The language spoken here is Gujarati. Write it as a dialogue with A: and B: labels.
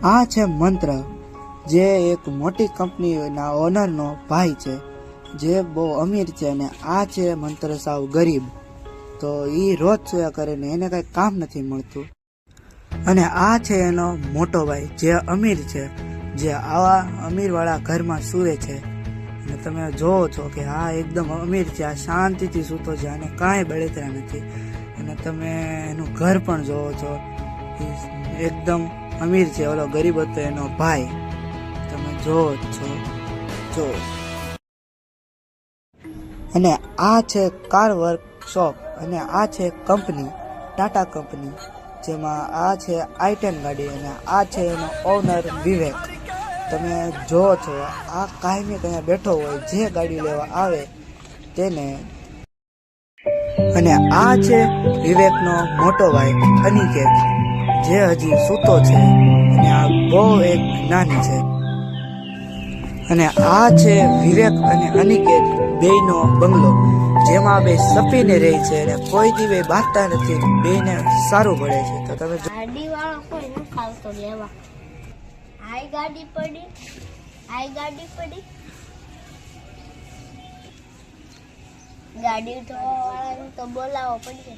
A: આ છે મંત્ર, જે એક મોટી કંપનીના ઓનરનો ભાઈ છે, જે બહુ અમીર છે, અને આ છે મંત્ર સાવ ગરીબ. તો એ રોજ સોયા કરે ને એને કઈ કામ નથી મળતું. અને આ છે એનો મોટો ભાઈ, જે અમીર છે, જે આવા અમીરવાળા ઘરમાં સૂવે છે. અને તમે જોવો છો કે આ એકદમ અમીર છે, આ શાંતિથી સૂતો છે, અને કાંઈ બળતરા નથી. અને તમે એનું ઘર પણ જોવો છો, એકદમ અમીર છે. ઓલો ગરીબ હતો એનો ભાઈ, તમે જોવો છો. અને આ છે કાર વર્કશોપ, અને આ છે કંપની, ટાટા કંપની, જેમાં આ છે i10 ગાડી, અને આ છે એનો ઓનર વિવેક. તમે જોવો છો આ કાયમી ત્યાં બેઠો હોય, જે ગાડી લેવા આવે તેને. અને આ છે વિવેકનો મોટો ભાઈ અનિકેત, જે હજી સૂતો છે, અને આ બહુ એક નાની છે. અને આ છે વિવેક અને અનિકેત બેયનો બંગલો, જેમાં બે સપીને રહે છે, અને કોઈ દી બે બાંધતા નથી, બેયને સારું પડે છે. તો તમે
B: ગાડી વાળો કોઈ ન ખાવતો લેવા. આઈ ગાડી પડી, ગાડી તો વાળાને તો બોલાવો પડશે.